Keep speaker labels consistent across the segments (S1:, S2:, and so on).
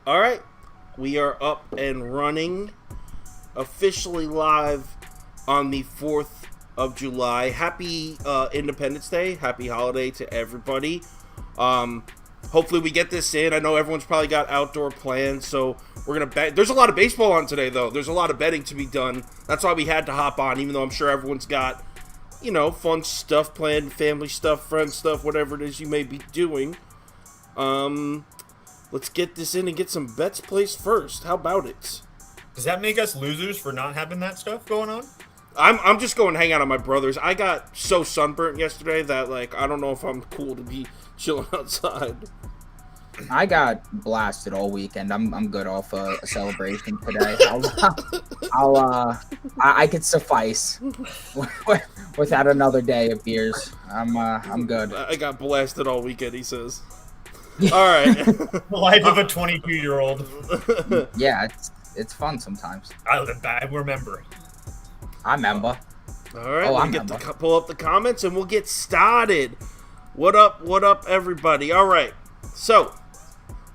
S1: All right, we are up and running, officially live on the 4th of July. Happy Independence Day. Happy holiday to everybody. Um, Hopefully we get this in. I know everyone's probably got outdoor plans, so we're going to bet. There's a lot of baseball on today, though. There's a lot of betting to be done. That's why we had to hop on, even though I'm sure everyone's got, fun stuff planned, family stuff, friend stuff, whatever it is you may be doing. Let's get this in and get some bets placed first. How about it?
S2: Does that make us losers for not having that stuff going on?
S1: I'm just going to hang out on my brother's. I got so sunburnt yesterday that, I don't know if I'm cool to be chilling outside.
S3: I got blasted all weekend. I'm good off a celebration today. I could suffice without another day of beers. I'm good.
S1: I got blasted all weekend, he says. All right.
S2: The life of a 22-year-old.
S3: Yeah, it's fun sometimes.
S2: I remember.
S3: I remember.
S1: All right, we'll get to pull up the comments and we'll get started. What up, everybody? All right, so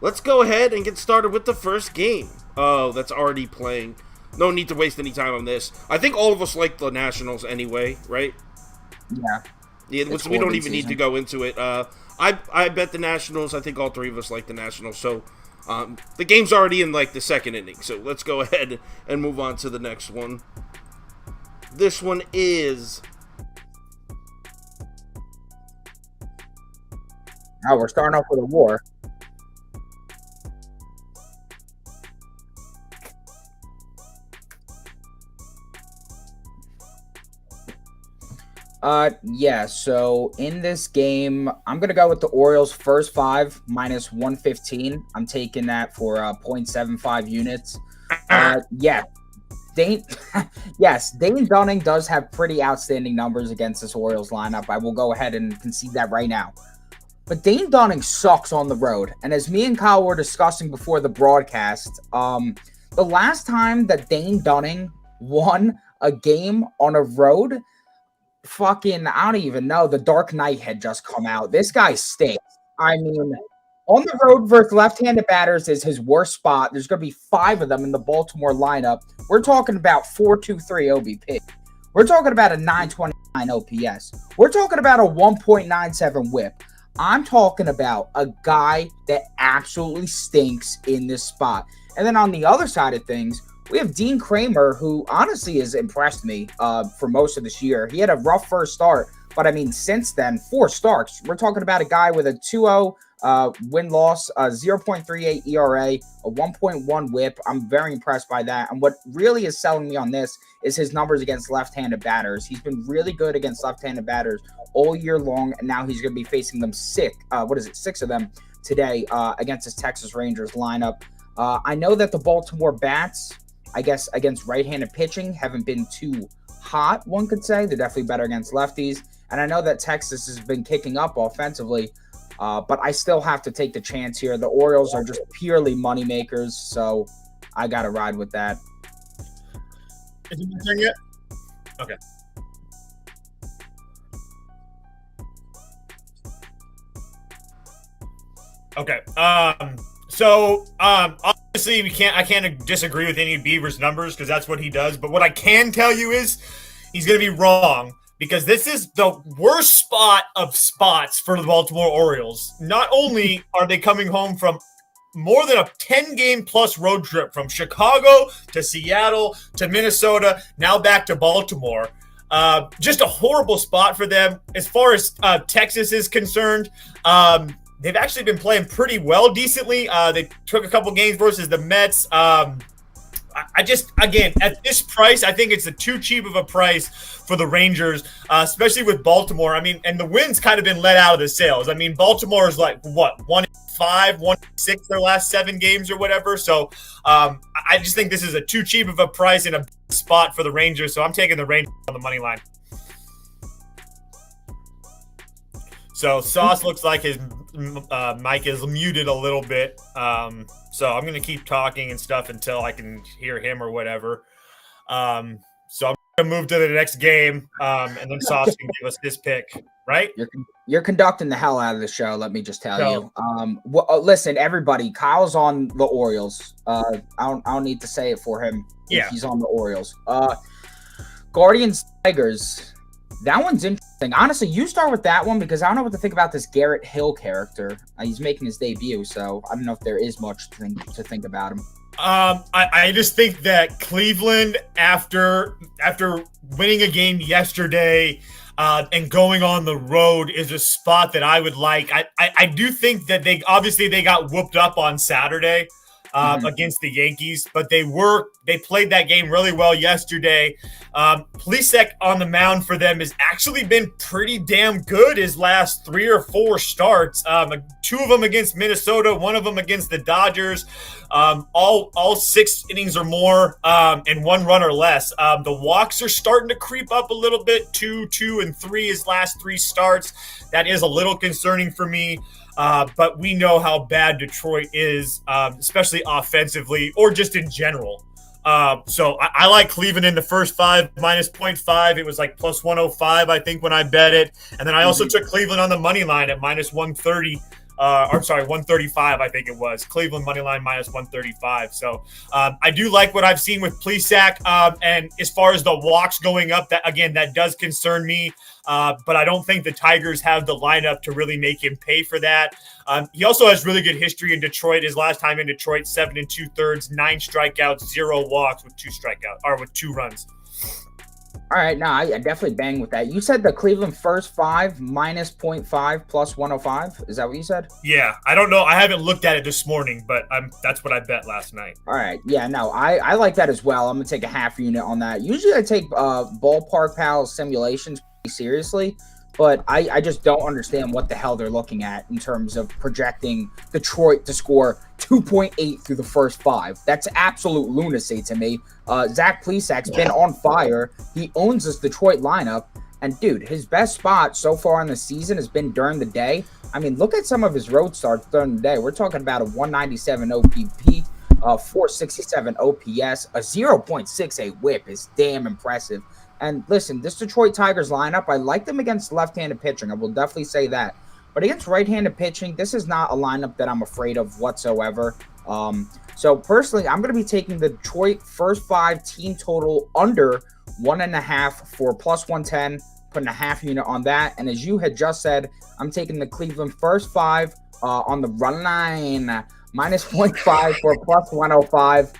S1: let's go ahead and get started with the first game. Oh, that's already playing. No need to waste any time on this. I think all of us like the Nationals anyway, right?
S3: Yeah,
S1: so we don't even need to go into it. I bet the Nationals. I think all three of us like the Nationals. So the game's already in the second inning. So let's go ahead and move on to the next one. This one is...
S3: Oh, we're starting off with a war. Yeah, so in this game, I'm going to go with the Orioles first 5 minus 115. I'm taking that for 0.75 units. Yeah. Dane Dunning does have pretty outstanding numbers against this Orioles lineup. I will go ahead and concede that right now. But Dane Dunning sucks on the road. And as me and Kyle were discussing before the broadcast, the last time that Dane Dunning won a game on a road, I don't even know. The Dark Knight had just come out. This guy stinks. I mean, on the road versus left-handed batters is his worst spot. There's going to be 5 of them in the Baltimore lineup. We're talking about 4.23 OBP. We're talking about a 929 OPS. We're talking about a 1.97 whip. I'm talking about a guy that absolutely stinks in this spot. And then on the other side of things, we have Dean Kramer, who honestly has impressed me for most of this year. He had a rough first start, but I mean, since then, 4 starts. We're talking about a guy with a 2.0 win-loss, 0.38 ERA, a 1.1 whip. I'm very impressed by that. And what really is selling me on this is his numbers against left-handed batters. He's been really good against left-handed batters all year long, and now he's going to be facing them 6 of them today against his Texas Rangers lineup. I know that the Baltimore Bats, I guess, against right-handed pitching haven't been too hot, one could say. They're definitely better against lefties. And I know that Texas has been kicking up offensively, but I still have to take the chance here. The Orioles are just purely money makers, so I got to ride with that.
S2: Is it my turn yet? Okay. Okay. Obviously I can't disagree with any of Beaver's numbers because that's what he does. But what I can tell you is he's going to be wrong because this is the worst spot of spots for the Baltimore Orioles. Not only are they coming home from more than a 10-game plus road trip from Chicago to Seattle to Minnesota, now back to Baltimore. Just a horrible spot for them. As far as Texas is concerned, they've actually been playing pretty well, decently. They took a couple games versus the Mets. Again, at this price, I think it's too cheap of a price for the Rangers, especially with Baltimore. I mean, and the wins kind of been let out of the sails. I mean, Baltimore is 1-5, 1-6 their last 7 games or whatever. So I just think this is too cheap of a price in a spot for the Rangers. So I'm taking the Rangers on the money line. So Sauce looks like his mic is muted a little bit. So I'm going to keep talking and stuff until I can hear him or whatever. So I'm going to to move to the next game, and then Sauce can give us his pick, right?
S3: You're conducting the hell out of the show. Let me just tell you. Listen, everybody. Kyle's on the Orioles. I don't need to say it for him.
S2: Yeah,
S3: he's on the Orioles. Guardians Tigers. That one's interesting. Honestly, you start with that one because I don't know what to think about this Garrett Hill character. He's making his debut, so I don't know if there is much to think about him.
S2: I just think that Cleveland, after winning a game yesterday and going on the road, is a spot that I would like. I do think that they got whooped up on Saturday against the Yankees, but they played that game really well yesterday. Plesac on the mound for them has actually been pretty damn good his last 3 or 4 starts. 2 of them against Minnesota, 1 of them against the Dodgers. All 6 innings or more, and 1 run or less. The walks are starting to creep up a little bit. 2, 2, and 3 his last 3 starts. That is a little concerning for me. But we know how bad Detroit is, especially offensively or just in general. So I like Cleveland in the first 5 minus 0.5. It was like plus 105, I think, when I bet it. And then I also took Cleveland on the money line at minus 130. 135, I think it was. Cleveland money line minus 135. So I do like what I've seen with Plesac. And as far as the walks going up, that does concern me. But I don't think the Tigers have the lineup to really make him pay for that. He also has really good history in Detroit. His last time in Detroit, 7 2/3, 9 strikeouts, 0 walks with 2 runs.
S3: All right, no, I definitely bang with that. You said the Cleveland first 5 minus 0.5 plus 105. Is that what you said?
S2: Yeah, I don't know. I haven't looked at it this morning, but that's what I bet last night.
S3: All right, yeah, no, I like that as well. I'm gonna take a half unit on that. Usually, I take Ballpark Pals simulations pretty seriously, but I just don't understand what the hell they're looking at in terms of projecting Detroit to score 2.8 through the first 5. That's absolute lunacy to me. Zach Plesac's been on fire. He owns this Detroit lineup. And, dude, his best spot so far in the season has been during the day. I mean, look at some of his road starts during the day. We're talking about a 197 OPP, 467 OPS, a 0.68 whip is damn impressive. And listen, this Detroit Tigers lineup, I like them against left-handed pitching. I will definitely say that. But against right-handed pitching, this is not a lineup that I'm afraid of whatsoever. So personally, I'm going to be taking the Detroit first 5 team total under 1.5 for plus 110, putting a half unit on that. And as you had just said, I'm taking the Cleveland first 5 on the run line, minus 0.5 for plus 105.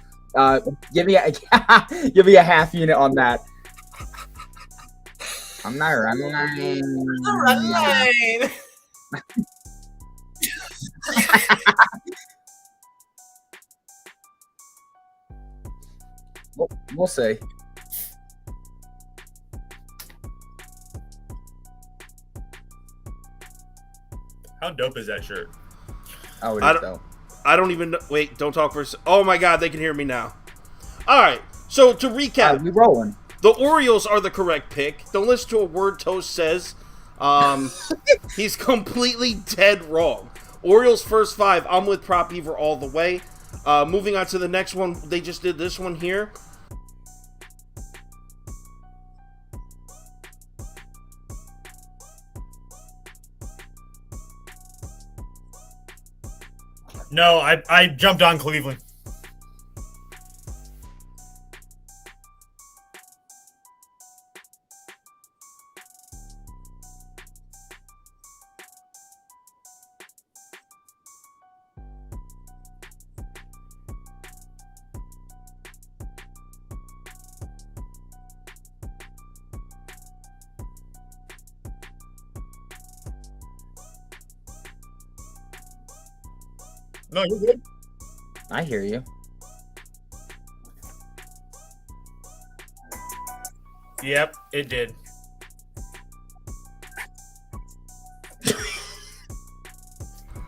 S3: Give me a half unit on that. I'm not running line. We'll see.
S2: How dope is that shirt?
S3: Oh, it is dope.
S1: I don't even know. Wait, don't talk for a second. Oh my God, they can hear me now. All right, so to recap,
S3: we rolling.
S1: The Orioles are the correct pick. Don't listen to a word Toast says. He's completely dead wrong. Orioles first 5. I'm with Prop Beaver all the way. Moving on to the next one. They just did this one here.
S2: No, I jumped on Cleveland. No, you're good.
S3: I hear you.
S2: Yep, it did.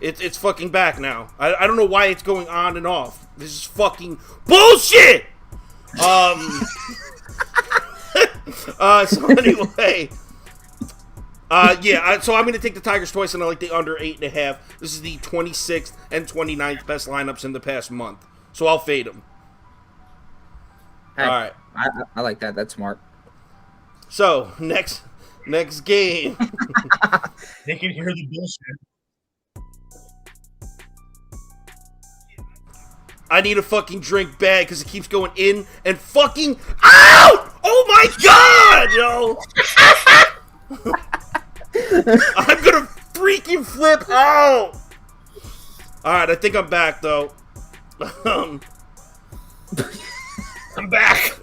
S1: It's fucking back now. I don't know why it's going on and off. This is fucking bullshit! So anyway... so I'm going to take the Tigers twice, and I like the under 8.5. This is the 26th and 29th best lineups in the past month. So I'll fade them.
S3: Hey,
S1: all right.
S3: I like that. That's smart.
S1: So next game.
S2: They can hear the bullshit.
S1: I need a fucking drink bad because it keeps going in and fucking out. Oh my god, yo! I'm gonna freaking flip out. All right, I think I'm back though. I'm back.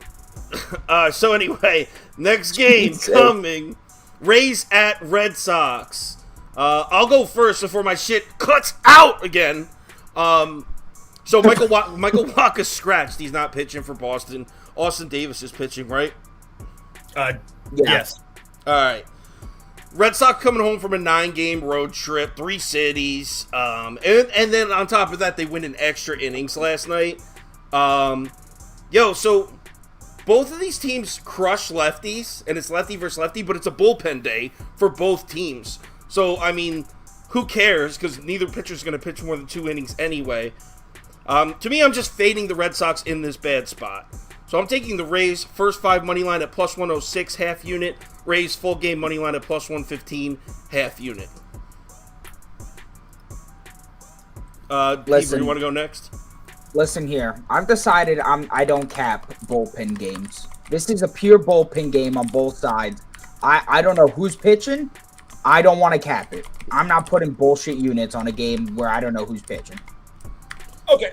S1: So anyway, next game coming. Rays at Red Sox. I'll go first before my shit cuts out again. So Michael Wacha's scratched. He's not pitching for Boston. Austin Davis is pitching, right?
S2: Yes.
S1: All right. Red Sox coming home from a 9-game road trip, 3 cities, and then on top of that, they win in extra innings last night. So both of these teams crush lefties, and it's lefty versus lefty, but it's a bullpen day for both teams. So, I mean, who cares? Because neither pitcher's going to pitch more than 2 innings anyway. To me, I'm just fading the Red Sox in this bad spot. So I'm taking the Rays first 5 money line at plus 106 half unit. Rays full game money line at plus 115 half unit. Beaver, you want to go next?
S3: Listen here. I've decided I don't cap bullpen games. This is a pure bullpen game on both sides. I don't know who's pitching. I don't want to cap it. I'm not putting bullshit units on a game where I don't know who's pitching.
S2: Okay.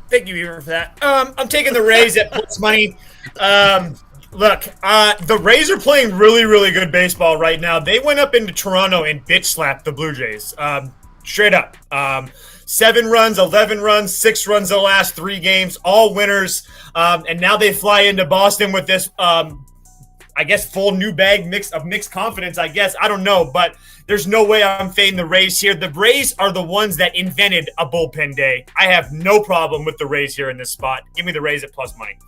S2: Thank you, Beaver, for that. I'm taking the Rays at plus money. Look, the Rays are playing really, really good baseball right now. They went up into Toronto and bitch slapped the Blue Jays. Straight up. 7 runs, 11 runs, 6 runs the last 3 games, all winners. And now they fly into Boston with this, I guess, full new bag of mixed confidence, I guess. I don't know, but there's no way I'm fading the Rays here. The Rays are the ones that invented a bullpen day. I have no problem with the Rays here in this spot. Give me the Rays at plus money.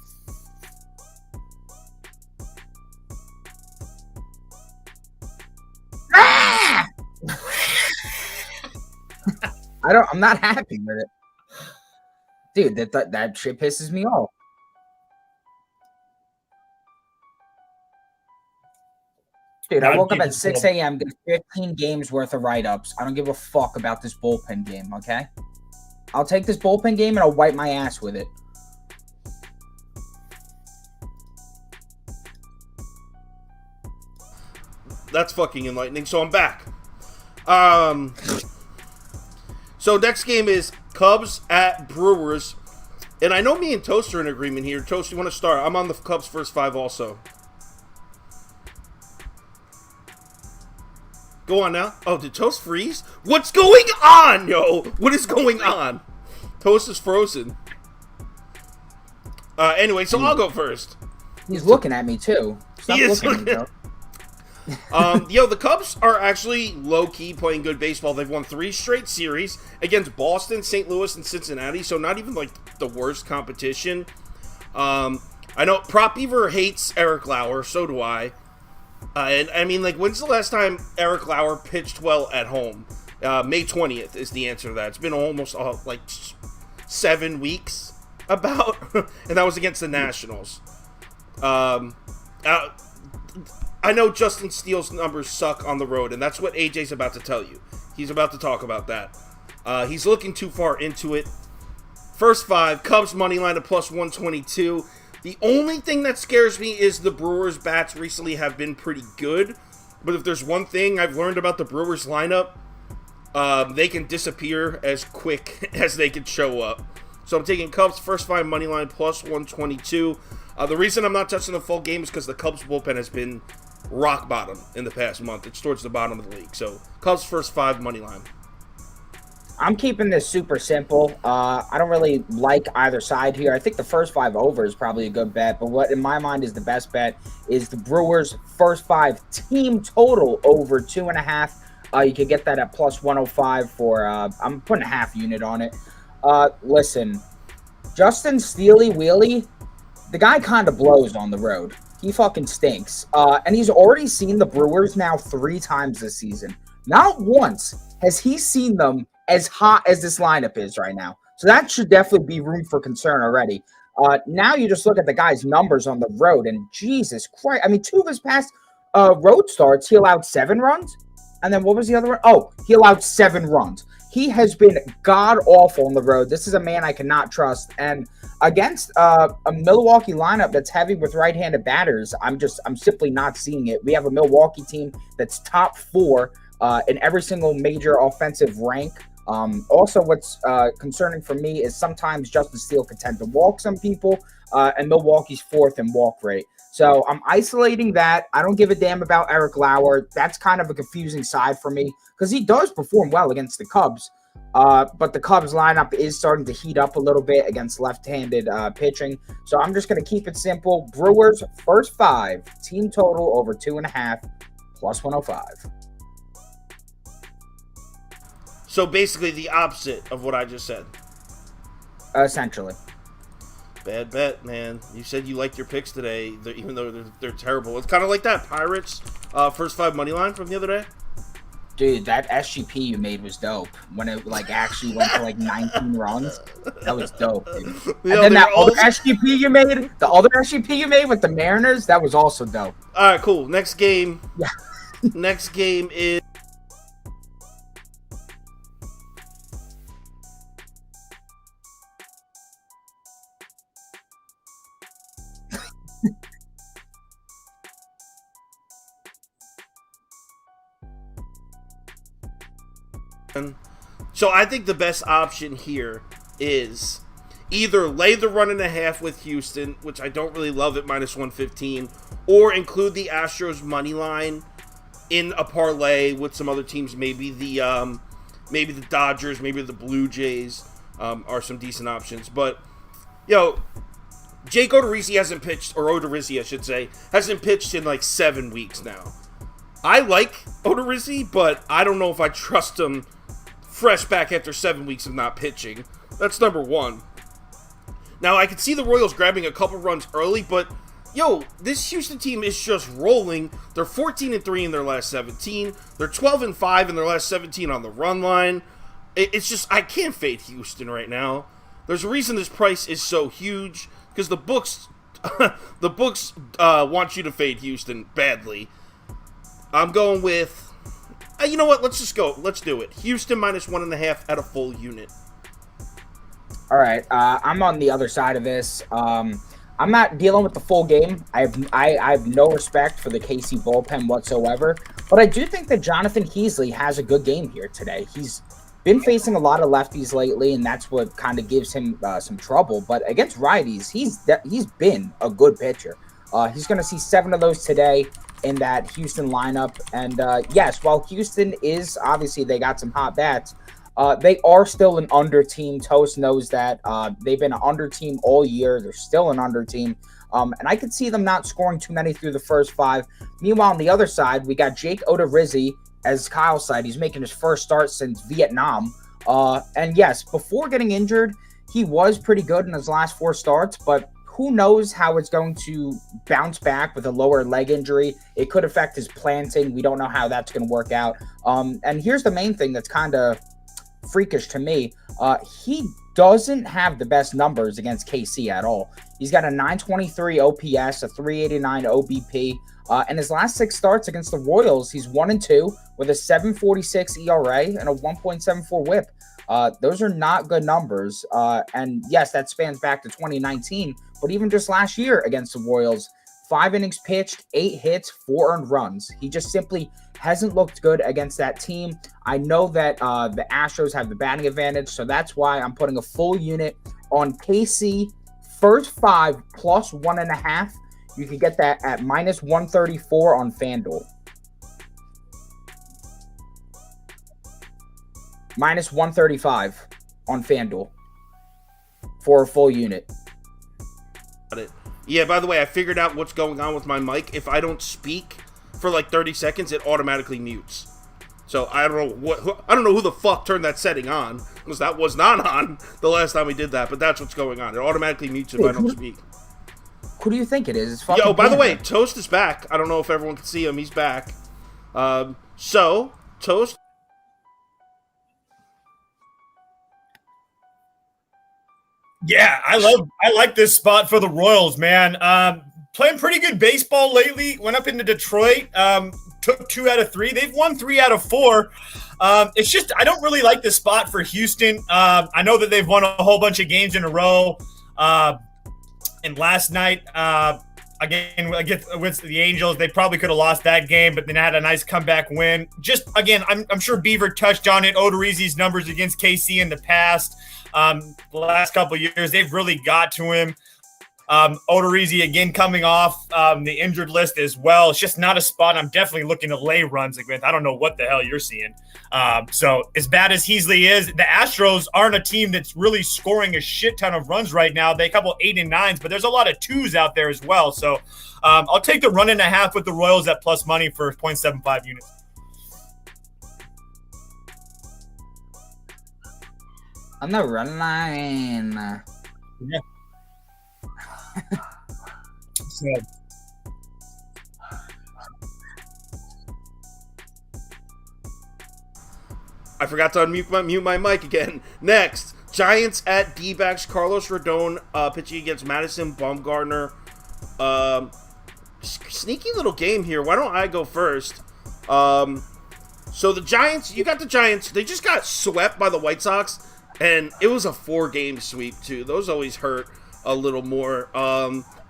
S3: Ah! I'm not happy with it. Dude, that shit pisses me off. Dude, I woke up at 6 a.m., did 15 games worth of write-ups. I don't give a fuck about this bullpen game, okay? I'll take this bullpen game and I'll wipe my ass with it.
S1: That's fucking enlightening. So I'm back. So next game is Cubs at Brewers. And I know me and Toast are in agreement here. Toast, you want to start? I'm on the Cubs first 5 also. Go on now. Oh, did Toast freeze? What's going on, yo? What is going on? Toast is frozen. Anyway, so I'll go first.
S3: He's looking at me, too. Stop looking at me, Toast.
S1: The Cubs are actually low-key playing good baseball. They've won 3 straight series against Boston, St. Louis, and Cincinnati, so not even, like, the worst competition. I know Prop Beaver hates Eric Lauer, so do I. And I mean, like, when's the last time Eric Lauer pitched well at home? May 20th is the answer to that. It's been almost, 7 weeks, about, and that was against the Nationals. I know Justin Steele's numbers suck on the road, and that's what AJ's about to tell you. He's about to talk about that. He's looking too far into it. First 5, Cubs money line at plus 122. The only thing that scares me is the Brewers' bats recently have been pretty good. But if there's one thing I've learned about the Brewers lineup, they can disappear as quick as they can show up. So I'm taking Cubs first 5 money line plus 122. The reason I'm not touching the full game is because the Cubs bullpen has been rock bottom in the past month. It's towards the bottom of the league. So Cubs first 5 money line.
S3: I'm keeping this super simple. I don't really like either side here. I think the first 5 over is probably a good bet, but what in my mind is the best bet is the Brewers' first 5 team total over 2.5. You could get that at plus 105 for, I'm putting a half unit on it. Listen, Justin Steely Wheelie, the guy kind of blows on the road. He fucking stinks. And he's already seen the Brewers now 3 times this season. Not once has he seen them as hot as this lineup is right now. So that should definitely be room for concern already. Now you just look at the guy's numbers on the road, and Jesus Christ. I mean, 2 of his past road starts, he allowed 7 runs. And then what was the other one? Oh, he allowed 7 runs. He has been god awful on the road. This is a man I cannot trust. And against a Milwaukee lineup that's heavy with right-handed batters, I'm simply not seeing it. We have a Milwaukee team that's top 4 in every single major offensive rank. Also, what's concerning for me is sometimes Justin Steele could tend to walk some people, and Milwaukee's 4th in walk rate. So I'm isolating that. I don't give a damn about Eric Lauer. That's kind of a confusing side for me because he does perform well against the Cubs. But the Cubs lineup is starting to heat up a little bit against left-handed pitching. So I'm just going to keep it simple. Brewers, first 5, team total over 2.5, plus 105.
S1: So basically the opposite of what I just said.
S3: Essentially.
S1: Bad bet, man. You said you liked your picks today, even though they're terrible. It's kind of like that Pirates first 5 money line from the other day.
S3: Dude, that SGP you made was dope. When it actually went to 19 runs, that was dope, dude. And then that other SGP you made, with the Mariners, that was also dope.
S1: All right, cool. Next game.
S3: Yeah.
S1: Next game is. So I think the best option here is either lay the 1.5 with Houston, which I don't really love at minus 115, or include the Astros money line in a parlay with some other teams, maybe the Dodgers, maybe the Blue Jays are some decent options. But Jake Odorizzi hasn't pitched, or Odorizzi I should say, hasn't pitched in 7 weeks now. I like Odorizzi, but I don't know if I trust him fresh back after 7 weeks of not pitching. That's number one. Now, I can see the Royals grabbing a couple runs early, but, this Houston team is just rolling. They're 14-3 in their last 17. They're 12-5 in their last 17 on the run line. It's just, I can't fade Houston right now. There's a reason this price is so huge, because the books want you to fade Houston badly. I'm going with... you know what? Let's just go. Let's do it. Houston minus 1.5 at a full unit.
S3: All right. I'm on the other side of this. I'm not dealing with the full game. I have no respect for the KC bullpen whatsoever. But I do think that Jonathan Heasley has a good game here today. He's been facing a lot of lefties lately, and that's what kind of gives him some trouble. But against righties, he's been a good pitcher. He's going to see 7 of those today in that Houston lineup. And yes, while Houston is, obviously they got some hot bats, they are still an under team. Toast knows that. They've been an under team all year. They're still an under team. And I could see them not scoring too many through the first 5. Meanwhile, on the other side, we got Jake Odorizzi, as Kyle said. He's making his first start since Vietnam. And yes, before getting injured, he was pretty good in his last 4 starts, but who knows how it's going to bounce back with a lower leg injury. It could affect his planting. We don't know how that's going to work out. And here's the main thing that's kind of freakish to me. He doesn't have the best numbers against KC at all. He's got a 923 OPS, a 389 OBP. And his last 6 starts against the Royals, he's 1-2 with a 7.46 ERA and a 1.74 WHIP. Those are not good numbers. And yes, that spans back to 2019, but even just last year against the Royals, 5 innings pitched, 8 hits, 4 earned runs. He just simply hasn't looked good against that team. I know that the Astros have the batting advantage, so that's why I'm putting a full unit on KC. First 5 plus 1.5. You can get that at minus 134 on FanDuel. Minus 135 on FanDuel for a full unit.
S1: Got it. Yeah, by the way, I figured out what's going on with my mic. If I don't speak for 30 seconds, it automatically mutes. So I don't know who the fuck turned that setting on, because that was not on the last time we did that, but that's what's going on. It automatically mutes if I don't speak.
S3: Who do you think it is? It's fucking
S1: by the way, Toast is back. I don't know if everyone can see him. He's back. So, Toast.
S2: Yeah, I like this spot for the Royals, man. playing pretty good baseball lately. Went up into Detroit, took 2 out of 3. They've won 3 out of 4. It's just I don't really like the spot for Houston. I know that they've won a whole bunch of games in a row. And last night, again, with the Angels, they probably could have lost that game, but then had a nice comeback win. Just, again, I'm sure Beaver touched on it. Odorizzi's numbers against KC in the past, the last couple of years, they've really got to him. Odorizzi, again, coming off the injured list as well. It's just not a spot I'm definitely looking to lay runs against. I don't know what the hell you're seeing. So as bad as Heasley is, the Astros aren't a team that's really scoring a shit ton of runs right now. They a couple 8 and 9s, but there's a lot of 2s out there as well. So I'll take the 1.5 with the Royals at plus money for 0.75 units.
S3: On the run line.
S2: Yeah. So,
S1: I forgot to mute my mic again. Next, Giants at D-backs. Carlos Rodon pitching against Madison Bumgarner. Sneaky little game here. Why don't I go first? So the Giants, you got the Giants. They just got swept by the White Sox, and it was a 4-game sweep too. Those always hurt a little more.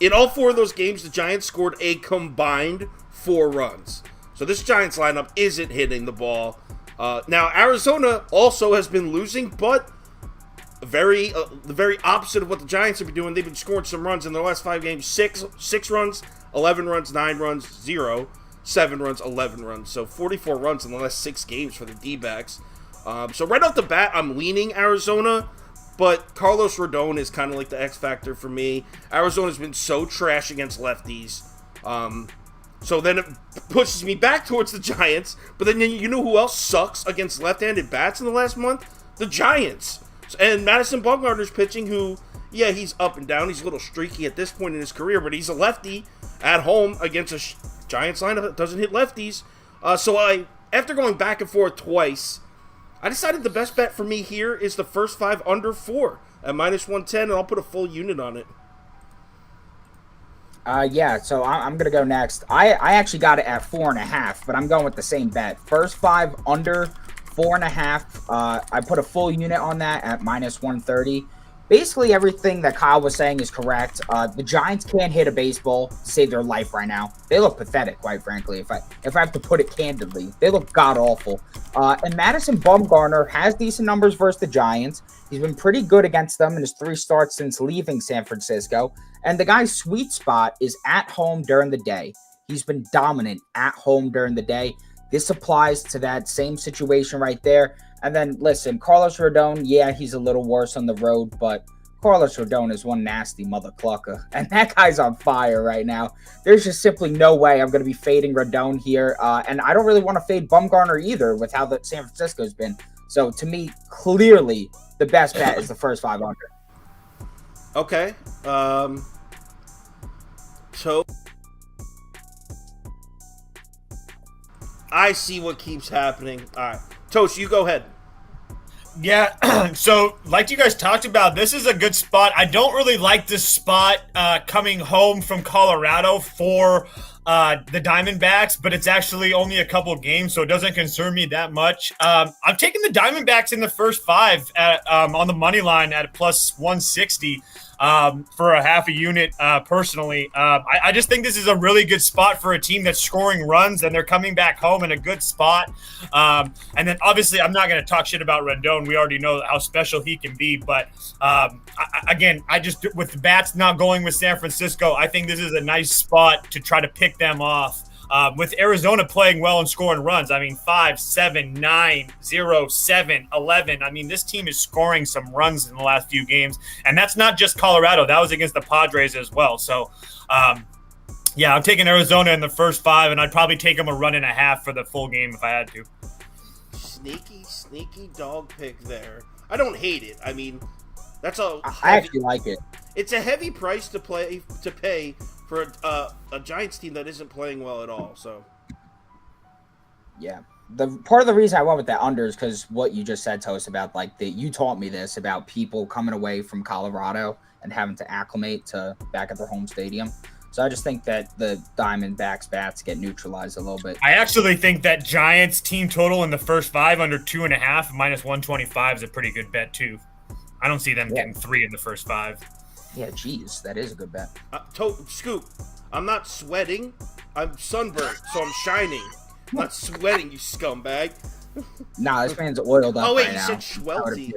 S1: In all 4 of those games, the Giants scored a combined 4 runs. So this Giants lineup isn't hitting the ball. Now, Arizona also has been losing, but the very opposite of what the Giants have been doing. They've been scoring some runs in their last 5 games. 6 runs, 11 runs, 9 runs, 0, 7 runs, 11 runs. So 44 runs in the last 6 games for the D-backs. So right off the bat, I'm leaning Arizona. But Carlos Rodon is kind of like the X factor for me. Arizona's been so trash against lefties. So then it pushes me back towards the Giants. But then you know who else sucks against left-handed bats in the last month? The Giants. And Madison Bumgarner's pitching, who, yeah, he's up and down. He's a little streaky at this point in his career, but he's a lefty at home against a Giants lineup that doesn't hit lefties. So after going back and forth twice, I decided the best bet for me here is the first 5 under 4 at -110, and I'll put a full unit on it.
S3: Yeah, so I'm going to go next. I actually got it at 4.5, but I'm going with the same bet. First 5 under 4.5. I put a full unit on that at -130. Basically, everything that Kyle was saying is correct. The Giants can't hit a baseball to save their life right now. They look pathetic, quite frankly, if I have to put it candidly. They look god-awful. And Madison Bumgarner has decent numbers versus the Giants. He's been pretty good against them in his 3 starts since leaving San Francisco. And the guy's sweet spot is at home during the day. He's been dominant at home during the day. This applies to that same situation right there. And then, listen, Carlos Rodon, yeah, he's a little worse on the road, but Carlos Rodon is one nasty mother clucker. And that guy's on fire right now. There's just simply no way I'm going to be fading Rodon here. And I don't really want to fade Bumgarner either with how the San Francisco's been. So, to me, clearly, the best bet is the first 5 under.
S1: Okay. So I see what keeps happening. All right. Toast, you go ahead.
S2: Yeah, so like you guys talked about, this is a good spot. I don't really like this spot coming home from Colorado for the Diamondbacks, but it's actually only a couple games, so it doesn't concern me that much. I'm taking the Diamondbacks in the first 5 at, on the money line at +160 for a half a unit personally. I just think this is a really good spot for a team that's scoring runs, and they're coming back home in a good spot. And then obviously I'm not going to talk shit about Rendon. We already know how special he can be, but I just, with the bats not going with San Francisco, I think this is a nice spot to try to pick them off. With Arizona playing well and scoring runs, I mean, 5, 7, 9, 0, 7, 11. I mean, this team is scoring some runs in the last few games, and that's not just Colorado. That was against the Padres as well. So, yeah, I'm taking Arizona in the first 5, and I'd probably take them a 1.5 for the full game if I had to.
S1: Sneaky dog pick there. I don't hate it. I mean, that's a
S3: I actually like it.
S1: It's a heavy price to pay for a Giants team that isn't playing well at all. So,
S3: yeah, the part of the reason I went with that under is because what you just said, Toast, about like you taught me this about people coming away from Colorado and having to acclimate to back at their home stadium. So I just think that the Diamondbacks bats get neutralized a little bit.
S2: I actually think that Giants team total in the first 5 under 2.5 minus 125 is a pretty good bet too. I don't see them getting 3 in the first 5.
S3: Yeah, geez, that is a good bet.
S1: Scoop, I'm not sweating. I'm sunburned, so I'm shining. I'm not sweating, you scumbag.
S3: Nah, this man's oiled up.
S1: Oh wait,
S3: right
S1: you
S3: now.
S1: said Schwelty.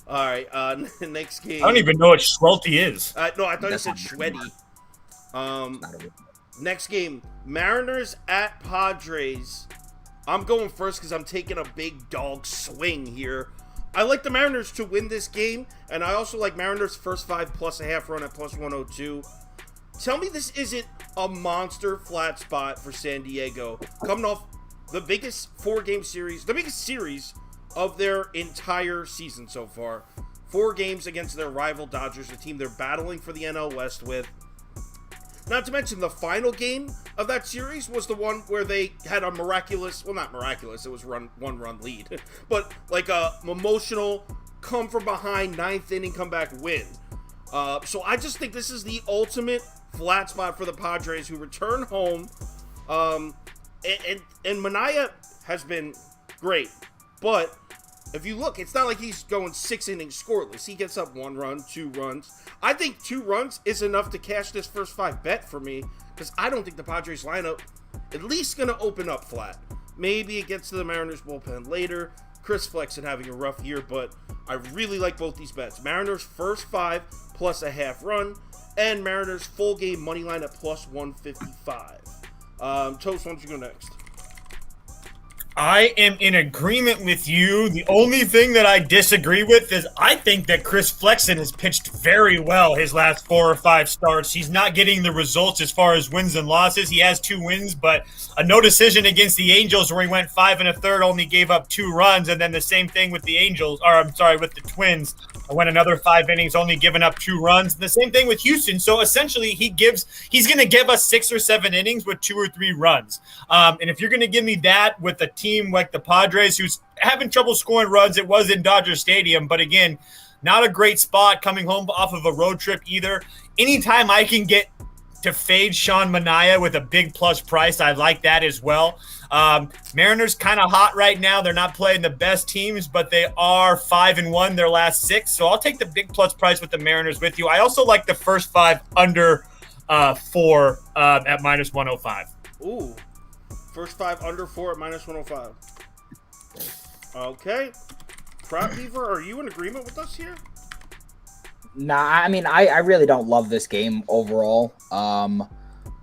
S1: All right, next game.
S2: I don't even know what Schwelty is.
S1: No, I thought you said Schweddy. Next game, Mariners at Padres. I'm going first because I'm taking a big dog swing here. I like the Mariners to win this game, and I also like Mariners first 5 plus a half run at plus 102. Tell me this isn't a monster flat spot for San Diego, coming off the biggest 4-game series, the biggest series of their entire season so far. 4 games against their rival Dodgers, a team they're battling for the NL West with. Not to mention the final game of that series was the one where they had a miraculous, well, not miraculous, it was one-run lead, but like a emotional come from behind 9th inning comeback win. So I just think this is the ultimate flat spot for the Padres, who return home. And Manaea has been great, but if you look, it's not like he's going 6 innings scoreless. He gets up 1 run, 2 runs. I think 2 runs is enough to cash this first 5 bet for me, because I don't think the Padres lineup at least going to open up flat. Maybe it gets to the Mariners bullpen later. Chris Flexen having a rough year, but I really like both these bets. Mariners first 5 plus a half run, and Mariners full game money line at plus 155. Toast, why don't you go next?
S2: I am in agreement with you. The only thing that I disagree with is I think that Chris Flexen has pitched very well his last 4 or 5 starts. He's not getting the results as far as wins and losses. He has 2 wins, but a no decision against the Angels where he went 5 1/3, only gave up 2 runs, and then the same thing with the with the Twins. Went another 5 innings, only giving up 2 runs. The same thing with Houston. So essentially, he's going to give us 6 or 7 innings with 2 or 3 runs. And if you're going to give me that with a team like the Padres, who's having trouble scoring runs, it was in Dodger Stadium, but again, not a great spot coming home off of a road trip either. Anytime I can get to fade Sean Manaea with a big plus price, I like that as well. Mariners kind of hot right now. They're not playing the best teams, but they are 5-1 their last 6. So I'll take the big plus price with the Mariners with you. I also like the first 5 under 4 at minus 105.
S1: Ooh, first 5 under 4 at minus 105. Okay. Prop Beaver, are you in agreement with us here?
S3: Nah, I mean, I really don't love this game overall.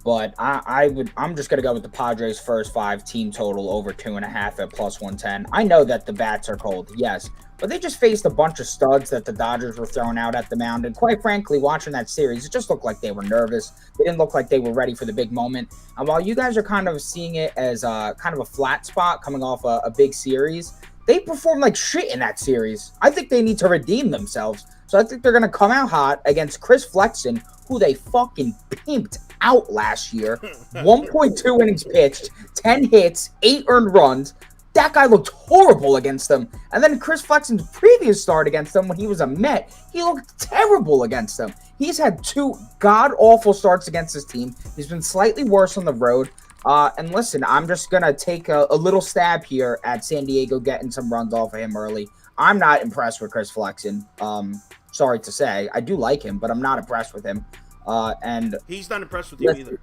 S3: But I'm just gonna go with the Padres first 5 team total over 2.5 at plus 110. I know that the bats are cold, yes, but they just faced a bunch of studs that the Dodgers were throwing out at the mound. And quite frankly, watching that series, it just looked like they were nervous. They didn't look like they were ready for the big moment. And while you guys are kind of seeing it as kind of a flat spot coming off a big series, they performed like shit in that series. I think they need to redeem themselves. So I think they're going to come out hot against Chris Flexen, who they fucking pimped out last year. 1.2 innings pitched, 10 hits, 8 earned runs. That guy looked horrible against them. And then Chris Flexen's previous start against them when he was a Met, he looked terrible against them. He's had 2 god-awful starts against his team. He's been slightly worse on the road. And listen, I'm just going to take a little stab here at San Diego getting some runs off of him early. I'm not impressed with Chris Flexen. Sorry to say. I do like him, but I'm not impressed with him. And
S1: he's not impressed with you either.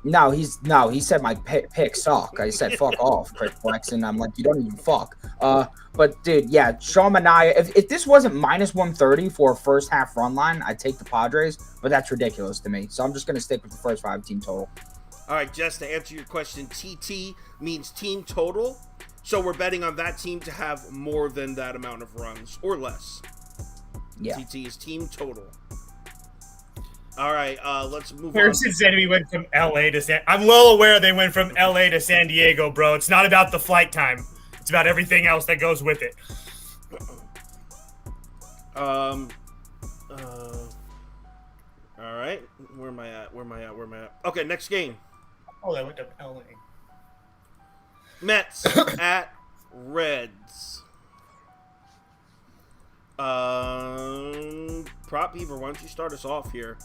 S3: No, he said my picks suck. I said fuck off, Chris Flexen. I'm like, you don't even fuck. But dude, yeah, Sean Manaea, if this wasn't minus 130 for a first half run line, I'd take the Padres, but that's ridiculous to me. So I'm just gonna stick with the first 5 team total.
S1: All right, Jess, to answer your question, TT means team total. So we're betting on that team to have more than that amount of runs or less.
S3: Yeah.
S1: TT is team total. All right, let's move on.
S2: Harrison said we went from LA to San. I'm well aware they went from LA to San Diego, bro. It's not about the flight time. It's about everything else that goes with it.
S1: All right, where am I at? Okay, next game.
S2: Oh, they went to LA.
S1: Mets at Reds. Prop Beaver, why don't you start us off here?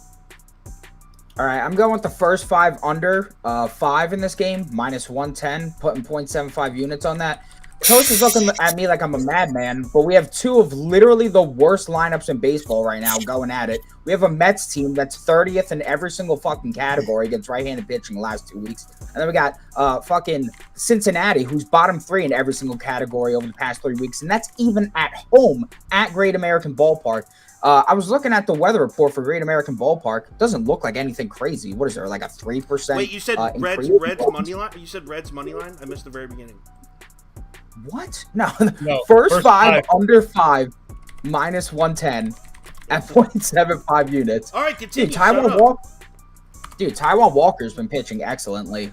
S3: All right, I'm going with the first 5 under 5 in this game, minus 110, putting 0.75 units on that. Toast is looking at me like I'm a madman, but we have 2 of literally the worst lineups in baseball right now going at it. We have a Mets team that's 30th in every single fucking category against right-handed pitching the last 2 weeks. And then we got fucking Cincinnati, who's bottom 3 in every single category over the past 3 weeks. And that's even at home at Great American Ballpark. I was looking at the weather report for Great American Ballpark. It doesn't look like anything crazy. What is there, like a 3%?
S1: Wait, you said Reds money line? You said Reds money line? I missed the very beginning.
S3: What? No.
S2: No,
S3: First 5 under 5, minus 110 at 0.75 units.
S1: All right, continue.
S3: Dude, Taiwan Walker's been pitching excellently.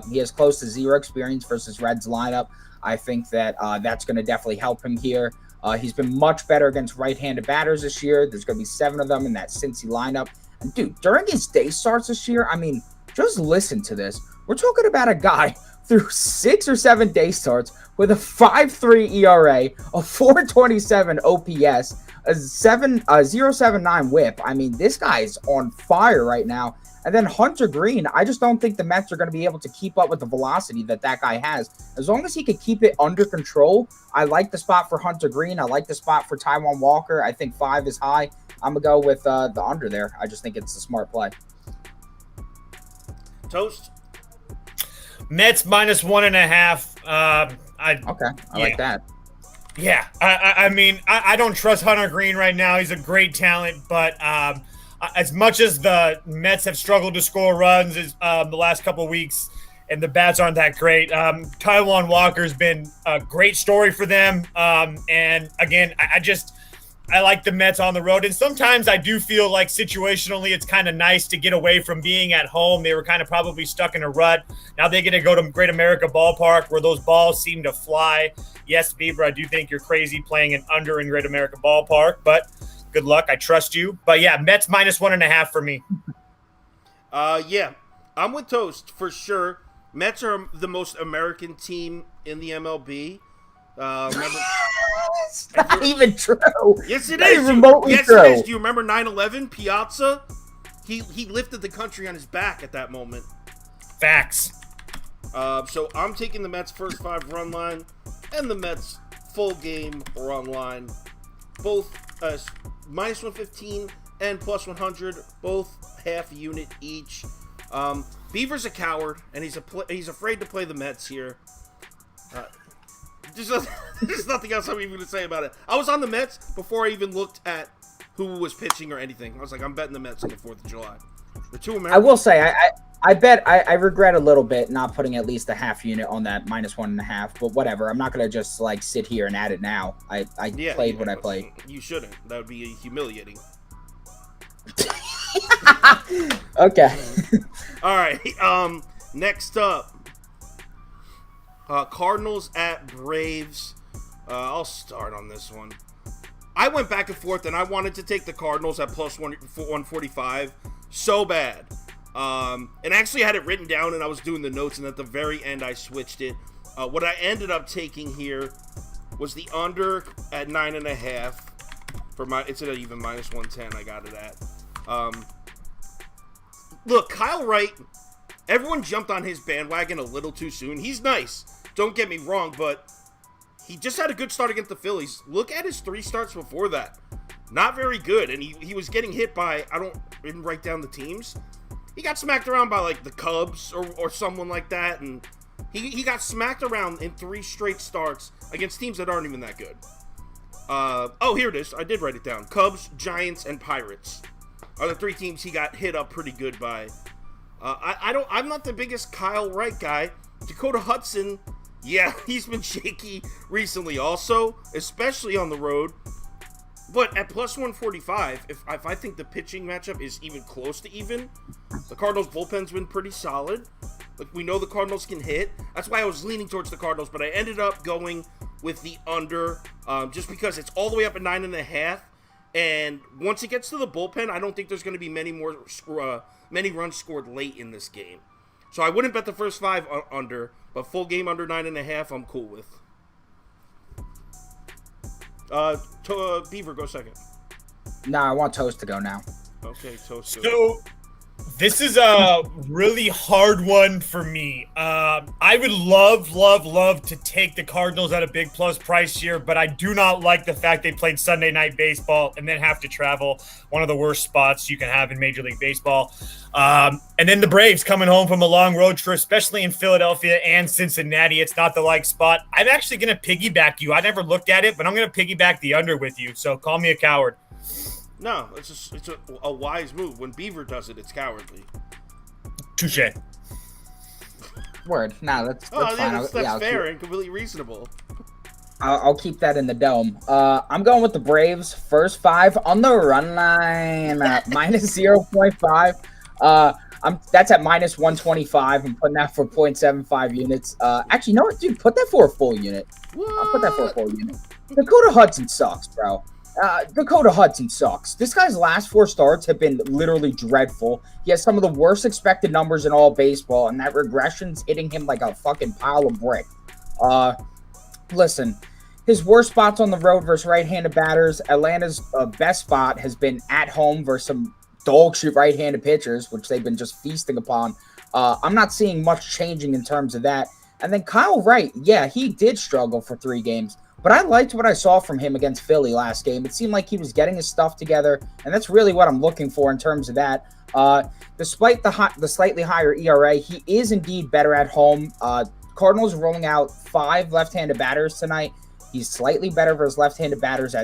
S3: He has close to 0 experience versus Reds lineup. I think that that's going to definitely help him here. He's been much better against right-handed batters this year. There's going to be 7 of them in that Cincy lineup. And, dude, during his day starts this year, I mean, just listen to this. We're talking about a guy through 6 or 7 day starts with a 5.3 ERA, a 4.27 OPS, a 0.79 WHIP. I mean, this guy's on fire right now. And then Hunter Green, I just don't think the Mets are going to be able to keep up with the velocity that guy has. As long as he could keep it under control, I like the spot for Hunter Green. I like the spot for Taiwan Walker. I think 5 is high. I'm going to go with the under there. I just think it's a smart play.
S1: Toast?
S2: Mets minus 1.5.
S3: Okay, I like that.
S2: Yeah, I mean, I don't trust Hunter Green right now. He's a great talent, but as much as the Mets have struggled to score runs the last couple of weeks, and the bats aren't that great, Taiwan Walker's been a great story for them. And again, I like the Mets on the road. And sometimes I do feel like situationally it's kind of nice to get away from being at home. They were kind of probably stuck in a rut. Now they're going to go to Great America Ballpark where those balls seem to fly. Yes, Beaver, I do think you're crazy playing an under in Great America Ballpark, but good luck. I trust you. But yeah, Mets minus 1.5 for me.
S1: Yeah, I'm with Toast for sure. Mets are the most American team in the MLB. Remember?
S3: It's not even true.
S1: Yes, it
S3: Not
S1: is.
S3: even remotely
S1: Yes,
S3: true.
S1: it is. Do you remember 9/11? Piazza? He lifted the country on his back at that moment.
S2: Facts.
S1: So I'm taking the Mets first 5 run line and the Mets full game run line. Both minus 115 and plus 100, both half unit each. Beaver's a coward, and he's afraid to play the Mets here. There's nothing else I'm even going to say about it. I was on the Mets before I even looked at who was pitching or anything. I was like, I'm betting the Mets on the 4th of July. The 2 Americans.
S3: I will say, I bet I regret a little bit not putting at least a half unit on that minus 1.5, but whatever. I'm not going to just like sit here and add it now. I played what I played.
S1: You shouldn't. That would be humiliating.
S3: Okay.
S1: All right. Next up, Cardinals at Braves. I'll start on this one. I went back and forth, and I wanted to take the Cardinals at plus 145 so bad. And actually I had it written down, and I was doing the notes, and at the very end I switched it. What I ended up taking here was the under at 9.5 for my. It's at even minus 110. I got it at. Look, Kyle Wright. Everyone jumped on his bandwagon a little too soon. He's nice. Don't get me wrong, but he just had a good start against the Phillies. Look at his 3 starts before that. Not very good, and he was getting hit by. Didn't write down the teams. He got smacked around by like the Cubs or someone like that, and he got smacked around in 3 straight starts against teams that aren't even that good. Here it is. I did write it down. Cubs, Giants, and Pirates are the 3 teams he got hit up pretty good by. I'm not the biggest Kyle Wright guy. Dakota Hudson, yeah, he's been shaky recently also, especially on the road. But at plus 145, if I think the pitching matchup is even close to even, the Cardinals' bullpen's been pretty solid. Like, we know the Cardinals can hit. That's why I was leaning towards the Cardinals, but I ended up going with the under, just because it's all the way up at 9.5. And once it gets to the bullpen, I don't think there's going to be many runs scored late in this game. So I wouldn't bet the first 5 under, but full game under 9.5, I'm cool with. Beaver, go second.
S3: No, I want Toast to go now.
S1: Okay, Toast.
S2: So This is a really hard one for me. I would love to take the Cardinals at a big plus price here, but I do not like the fact they played Sunday Night Baseball and then have to travel, one of the worst spots you can have in Major League Baseball. And then the Braves coming home from a long road trip, especially in Philadelphia and Cincinnati. It's not the like spot. I'm actually going to piggyback you. I never looked at it, but I'm going to piggyback the under with you. So call me a coward.
S1: No, it's a wise move. When Beaver does it, it's cowardly.
S2: Touche.
S3: Word. No, that's
S1: Yeah,
S3: fine.
S1: that's fair and completely reasonable.
S3: I'll keep that in the dome. I'm going with the Braves. First 5 on the run line. Minus 0.5. That's at minus 125. I'm putting that for 0.75 units. Actually, you know what, dude? Put that for a full unit. I'll put that for a full unit. Dakota Hudson sucks, bro. Dakota Hudson sucks. This guy's last 4 starts have been literally dreadful. He has some of the worst expected numbers in all baseball, and that regression's hitting him like a fucking pile of brick. Listen, his worst spots on the road versus right-handed batters. Atlanta's best spot has been at home versus some dog shit right-handed pitchers, which they've been just feasting upon. I'm not seeing much changing in terms of that. And then Kyle Wright, yeah, he did struggle for 3 games. But I liked what I saw from him against Philly last game. It seemed like he was getting his stuff together, and that's really what I'm looking for in terms of that. Despite the slightly higher ERA, he is indeed better at home. Cardinals rolling out 5 left-handed batters tonight. He's slightly better versus left-handed batters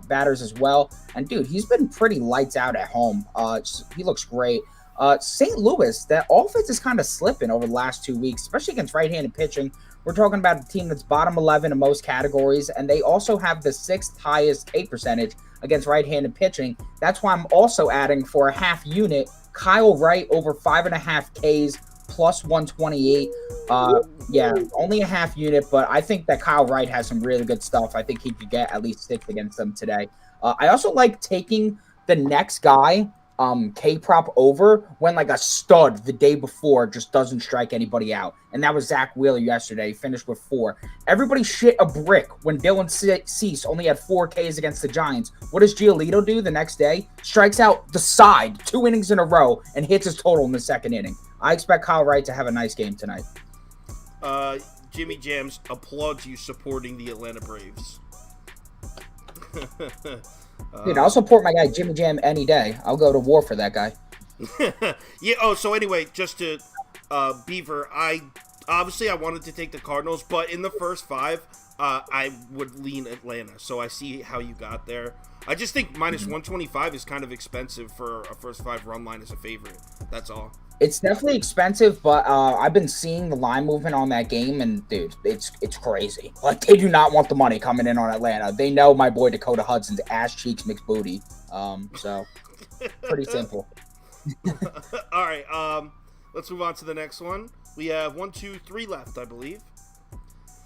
S3: batters as well. And dude, he's been pretty lights out at home. He looks great. St. Louis, that offense is kind of slipping over the last 2 weeks, especially against right-handed pitching. We're talking about a team that's bottom 11 in most categories, and they also have the 6th highest K percentage against right-handed pitching. That's why I'm also adding for a half unit, Kyle Wright over 5.5 Ks plus 128. Yeah, only a half unit, but I think that Kyle Wright has some really good stuff. I think he could get at least 6 against them today. I also like taking the next guy, K-prop over when like a stud the day before just doesn't strike anybody out. And that was Zach Wheeler yesterday. He finished with 4. Everybody shit a brick when Dylan Cease only had 4 Ks against the Giants. What does Giolito do the next day? Strikes out the side 2 innings in a row and hits his total in the 2nd inning. I expect Kyle Wright to have a nice game tonight.
S1: Jimmy Jams applauds you supporting the Atlanta Braves.
S3: Dude, I'll support my guy Jimmy Jam any day. I'll go to war for that guy.
S1: Yeah. Oh, so anyway, just to Beaver, I wanted to take the Cardinals, but in the first 5, I would lean Atlanta. So I see how you got there. I just think minus 125 is kind of expensive for a first 5 run line as a favorite. That's all.
S3: It's definitely expensive, but I've been seeing the line movement on that game, and dude, it's crazy. Like, they do not want the money coming in on Atlanta. They know my boy Dakota Hudson's ass cheeks mixed booty. So pretty simple.
S1: All right, let's move on to the next one. We have 1, 2, 3 left, I believe.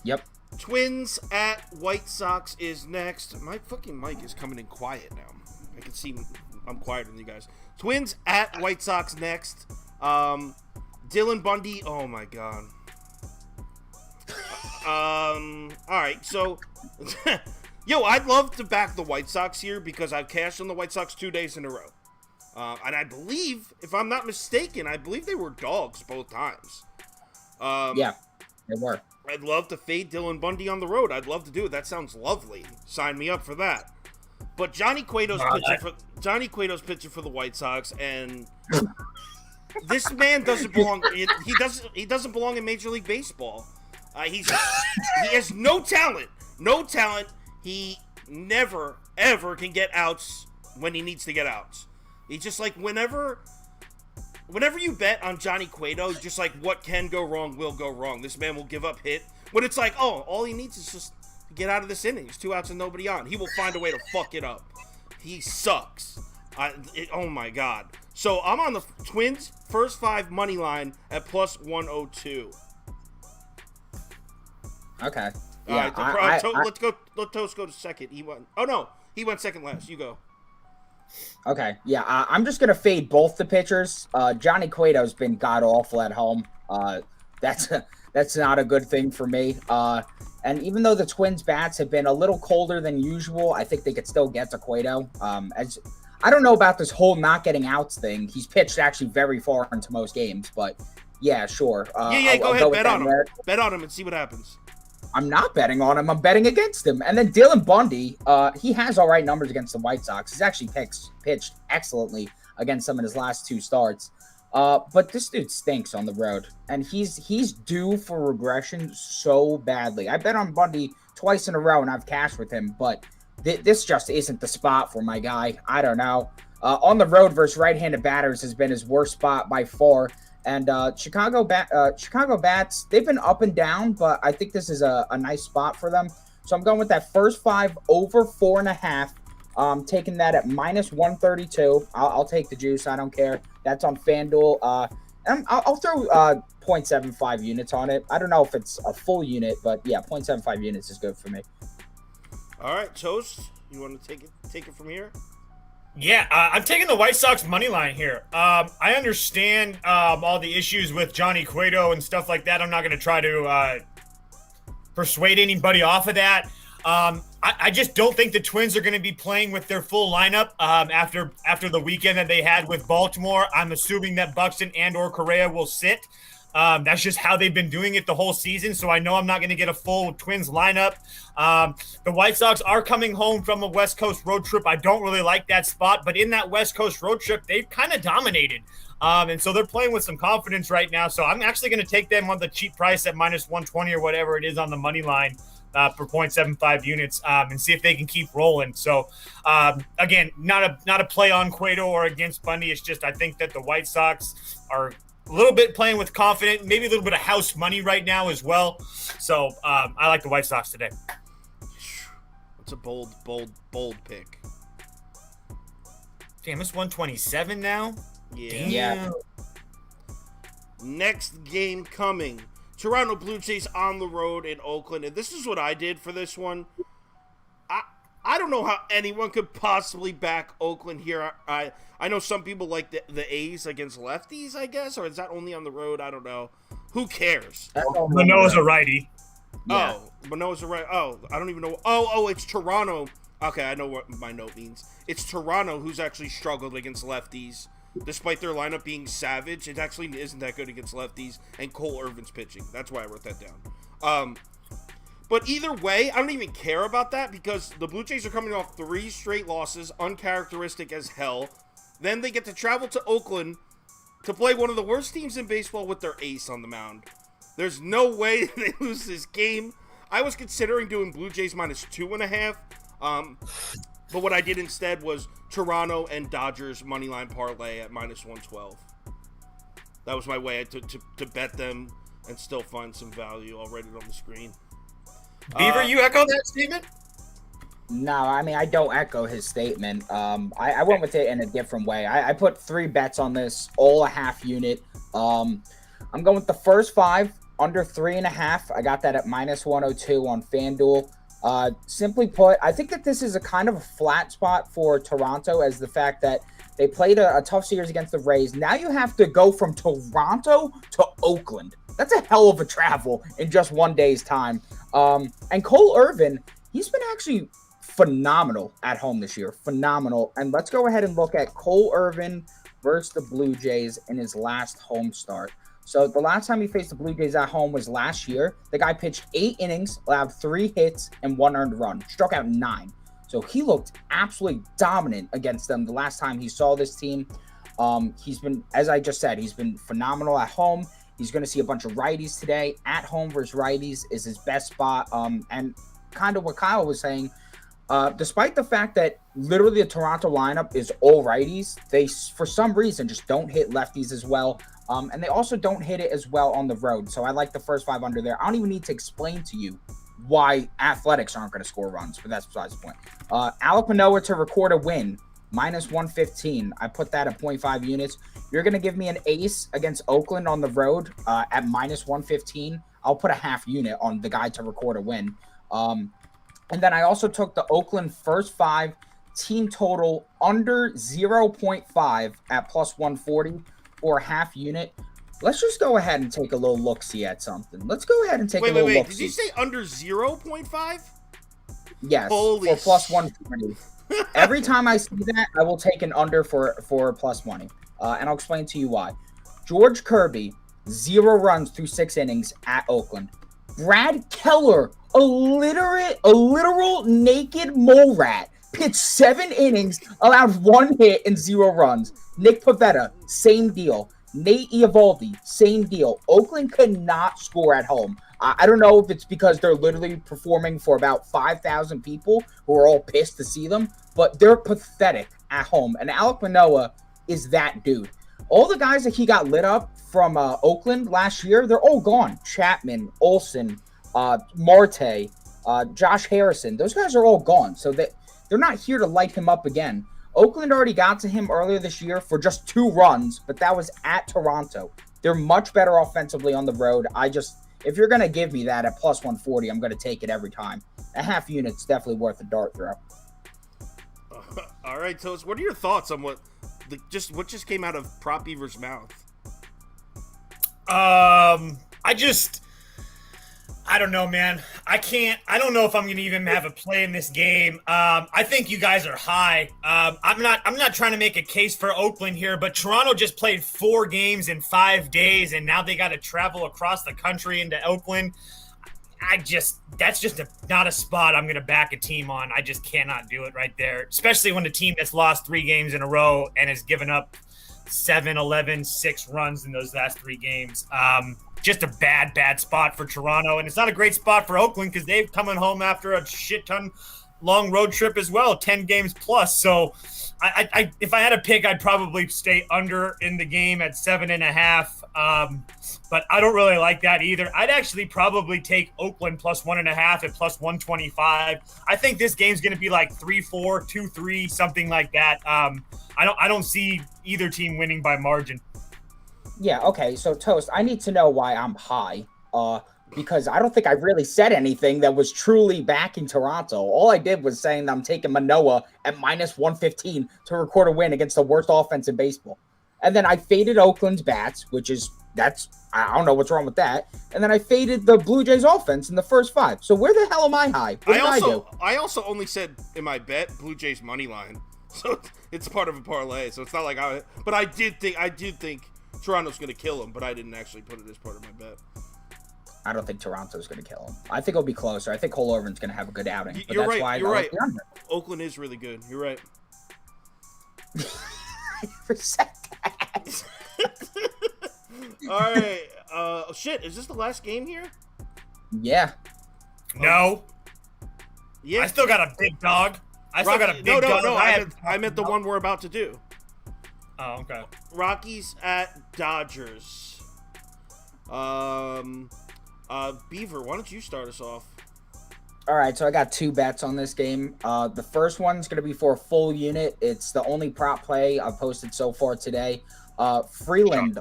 S3: Yep.
S1: Twins at White Sox is next. My fucking mic is coming in quiet now. I can see I'm quieter than you guys. Twins at White Sox next. Dylan Bundy. Oh my god. All right, so yo, I'd love to back the White Sox here because I've cashed on the White Sox 2 days in a row. And I believe, if I'm not mistaken, I believe they were dogs both times.
S3: Yeah, they were.
S1: I'd love to fade Dylan Bundy on the road. I'd love to do it. That sounds lovely. Sign me up for that. But Johnny Cueto's pitching for the White Sox, and this man doesn't belong. He doesn't belong in Major League Baseball. He has no talent. No talent. He never ever can get outs when he needs to get outs. He's just like whenever you bet on Johnny Cueto, just like what can go wrong will go wrong. This man will give up hit when it's like, oh, all he needs is just get out of this inning. It's 2 outs and nobody on. He will find a way to fuck it up. He sucks. Oh my god. So I'm on the Twins first 5 money line at plus 102.
S3: Okay.
S1: Yeah.
S3: Right,
S1: let's go. Let Toast go to second. He went second last. You go.
S3: Okay. Yeah. I'm just gonna fade both the pitchers. Johnny Cueto's been god awful at home. That's not a good thing for me. And even though the Twins bats have been a little colder than usual, I think they could still get to Cueto. I don't know about this whole not getting outs thing. He's pitched actually very far into most games, but yeah, sure.
S1: Go ahead, bet on him. Bet on him and see what happens.
S3: I'm not betting on him. I'm betting against him. And then Dylan Bundy, he has all right numbers against the White Sox. He's actually pitched excellently against them in his last 2 starts. But this dude stinks on the road, and he's due for regression so badly. I bet on Bundy twice in a row, and I've cashed with him, but this just isn't the spot for my guy. I don't know. On the road versus right-handed batters has been his worst spot by far. And Chicago bats, they've been up and down, but I think this is a nice spot for them. So I'm going with that first 5 over 4.5. Taking that at minus 132. I'll take the juice. I don't care. That's on FanDuel. I'll throw 0.75 units on it. I don't know if it's a full unit, but yeah, 0.75 units is good for me.
S1: All right, Toast, you want to take it from here?
S2: Yeah, I'm taking the White Sox money line here. I understand all the issues with Johnny Cueto and stuff like that. I'm not going to try to persuade anybody off of that. I just don't think the Twins are going to be playing with their full lineup after the weekend that they had with Baltimore. I'm assuming that Buxton and or Correa will sit. That's just how they've been doing it the whole season, so I know I'm not going to get a full Twins lineup. The White Sox are coming home from a West Coast road trip. I don't really like that spot, but in that West Coast road trip, they've kind of dominated. And so they're playing with some confidence right now, so I'm actually going to take them on the cheap price at minus 120 or whatever it is on the money line. For 0.75 units and see if they can keep rolling. So, again, not a play on Cueto or against Bundy. It's just I think that the White Sox are a little bit playing with confidence, maybe a little bit of house money right now as well. So I like the White Sox today.
S1: It's a bold pick.
S2: Damn, it's 127 now?
S3: Yeah.
S1: Next game coming. Toronto Blue Jays on the road in Oakland, and this is what I did for this one. I don't know how anyone could possibly back Oakland here. I know some people like the A's against lefties, I guess, or is that only on the road? I don't know. Who cares?
S2: Manoah's a righty.
S3: Yeah.
S1: Oh, Manoah's a righty. Oh, I don't even know. Oh, it's Toronto. Okay, I know what my note means. It's Toronto who's actually struggled against lefties. Despite their lineup being savage, it actually isn't that good against lefties, and Cole Irvin's pitching. That's why I wrote that down. But either way, I don't even care about that because the Blue Jays are coming off 3 straight losses, uncharacteristic as hell. Then they get to travel to Oakland to play one of the worst teams in baseball with their ace on the mound. There's no way they lose this game. I was considering doing Blue Jays minus 2.5. But what I did instead was Toronto and Dodgers moneyline parlay at minus 112. That was my way to bet them and still find some value. I'll write it on the screen.
S2: Beaver, you echo that statement?
S3: No, I mean, I don't echo his statement. I went with it in a different way. I put 3 bets on this, all a half unit. I'm going with the first 5 under 3.5. I got that at minus 102 on FanDuel. Simply put, I think that this is a kind of a flat spot for Toronto as the fact that they played a tough series against the Rays. Now you have to go from Toronto to Oakland. That's a hell of a travel in just one day's time. And Cole Irvin, he's been actually phenomenal at home this year. Phenomenal. And let's go ahead and look at Cole Irvin versus the Blue Jays in his last home start. So the last time he faced the Blue Jays at home was last year. The guy pitched 8 innings, allowed 3 hits, and 1 earned run. Struck out 9. So he looked absolutely dominant against them the last time he saw this team. He's been, as I just said, he's been phenomenal at home. He's going to see a bunch of righties today. At home versus righties is his best spot. And kind of what Kyle was saying, despite the fact that literally the Toronto lineup is all righties, they, for some reason, just don't hit lefties as well. And they also don't hit it as well on the road. So I like the first 5 under there. I don't even need to explain to you why Athletics aren't going to score runs, but that's besides the point. Alek Manoah to record a win, minus 115. I put that at 0.5 units. You're going to give me an ace against Oakland on the road at minus 115. I'll put a half unit on the guy to record a win. And then I also took the Oakland first 5 team total under 0.5 at plus 140 for a half unit. Let's just go ahead and take a little look-see at something. Let's go ahead and take a little look-see.
S1: Did you say under 0.5?
S3: Yes,
S1: Holy
S3: for plus 140. Every time I see that, I will take an under for plus money. And I'll explain to you why. George Kirby, 0 runs through 6 innings at Oakland. Brad Keller, a literal naked mole rat, pitched 7 innings, allowed 1 hit and 0 runs. Nick Pivetta, same deal. Nate Eovaldi, same deal. Oakland could not score at home. I don't know if it's because they're literally performing for about 5,000 people who are all pissed to see them, but they're pathetic at home. And Alek Manoah is that dude. All the guys that he got lit up from Oakland last year, they're all gone. Chapman, Olsen, Marte, Josh Harrison. Those guys are all gone. So they're not here to light him up again. Oakland already got to him earlier this year for just 2 runs, but that was at Toronto. They're much better offensively on the road. If you're going to give me that at plus 140, I'm going to take it every time. A half unit's definitely worth a dart throw.
S1: All right, Toast, what are your thoughts on what just came out of Prop Beaver's mouth?
S2: I don't know, man. I don't know if I'm going to even have a play in this game. I think you guys are high. I'm not trying to make a case for Oakland here, but Toronto just played 4 games in 5 days, and now they got to travel across the country into Oakland. That's just not a spot I'm going to back a team on. I just cannot do it right there, especially when the team that's lost 3 games in a row and has given up 7, 11, 6 runs in those last 3 games. Just a bad spot for Toronto. And it's not a great spot for Oakland because they've coming home after a shit ton long road trip as well, 10 games plus. So I if I had a pick, I'd probably stay under in the game at 7.5. But I don't really like that either. I'd actually probably take Oakland plus 1.5 at plus 125. I think this game's going to be like 3-4, 2-3, something like that. I don't see either team winning by margin.
S3: Yeah, okay, so Toast, I need to know why I'm high, because I don't think I really said anything that was truly backing Toronto. All I did was saying that I'm taking Manoah at minus 115 to record a win against the worst offense in baseball. And then I faded Oakland's bats, I don't know what's wrong with that. And then I faded the Blue Jays offense in the first 5. So where the hell am I high? What did I do?
S1: I also only said in my bet Blue Jays money line, so it's part of a parlay. So it's not like but I did think Toronto's going to kill him, but I didn't actually put it as part of my bet.
S3: I don't think Toronto's going to kill him. I think it'll be closer. I think Cole Irvin's going to have a good outing. But
S1: You're
S3: that's
S1: right.
S3: Why
S1: You're right.
S3: Like
S1: Oakland is really good. You're right.
S3: I never said that.
S1: All right. Shit. Is this the last game here?
S3: Yeah.
S2: No.
S1: Yeah.
S2: I still got a big dog.
S1: No.
S2: dog.
S1: I meant the one we're about to do.
S2: Oh, okay.
S1: Rockies at Dodgers. Beaver, why don't you start us off?
S3: All right, so I got 2 bets on this game. The first one's going to be for a full unit. It's the only prop play I've posted so far today. Freeland,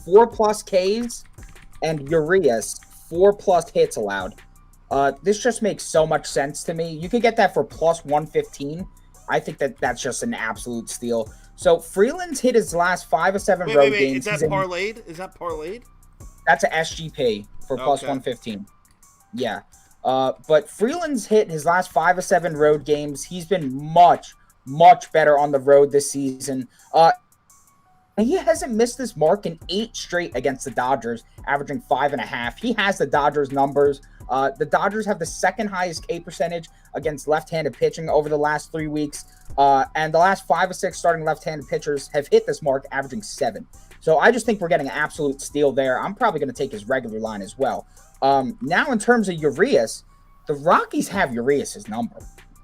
S3: 4+ Ks, and Urias, 4+ hits allowed. This just makes so much sense to me. You could get that for plus 115. I think that's just an absolute steal. So Freeland's hit his last 5 of 7 road games.
S1: Is that parlayed? Is that parlayed?
S3: That's a SGP for plus 115. Yeah. But Freeland's hit his last 5 of 7 road games. He's been much better on the road this season. He hasn't missed this mark in 8 straight against the Dodgers, averaging 5.5. He has the Dodgers numbers. The Dodgers have the 2nd highest K percentage against left-handed pitching over the last 3 weeks. And the last 5 of 6 starting left-handed pitchers have hit this mark, averaging 7. So I just think we're getting an absolute steal there. I'm probably going to take his regular line as well. Now in terms of Urias, the Rockies have Urias's number.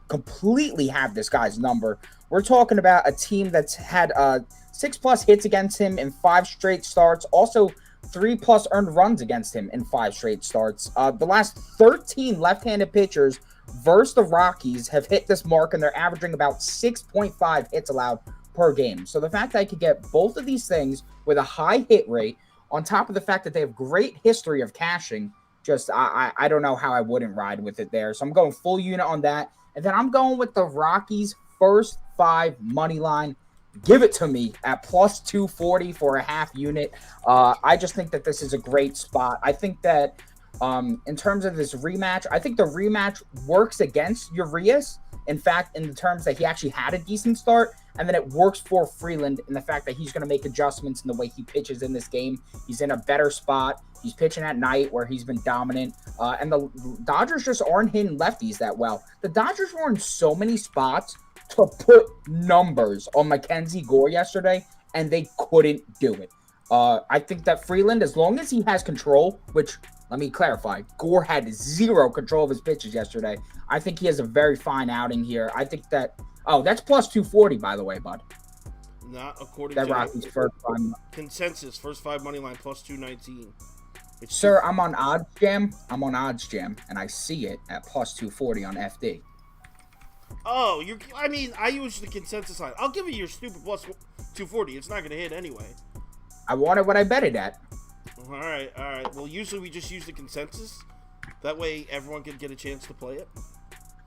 S3: Completely have this guy's number. We're talking about a team that's had 6+ hits against him in 5 straight starts. Also 3+ earned runs against him in 5 straight starts. The last 13 left-handed pitchers versus the Rockies have hit this mark, and they're averaging about 6.5 hits allowed per game. So the fact that I could get both of these things with a high hit rate, on top of the fact that they have great history of cashing, just I don't know how I wouldn't ride with it there. So I'm going full unit on that. And then I'm going with the Rockies first 5 money line. Give it to me at plus 240 for a half unit. I just think that this is a great spot. I think that in terms of this rematch, I think the rematch works against Urias in fact, in the terms that he actually had a decent start. And then it works for Freeland in the fact that he's going to make adjustments in the way he pitches in this game. He's in a better spot. He's pitching at night where he's been dominant. And the Dodgers just aren't hitting lefties that well. The Dodgers were in so many spots to put numbers on Mackenzie Gore yesterday, and they couldn't do it. I think that Freeland, as long as he has control, which, let me clarify, Gore had zero control of his pitches yesterday. I think he has a very fine outing here. I think that, that's plus 240, by the way, bud.
S1: Not according
S3: that
S1: to
S3: Rockies first five.
S1: Consensus. First five money line plus 219.
S3: Sir, I'm on Odds Jam. And I see it at plus 240 on FD.
S1: Oh, I use the consensus line. I'll give you your stupid plus 240. It's not going to hit anyway.
S3: I wanted what I bet it at.
S1: All right. Well, usually we just use the consensus. That way everyone can get a chance to play it.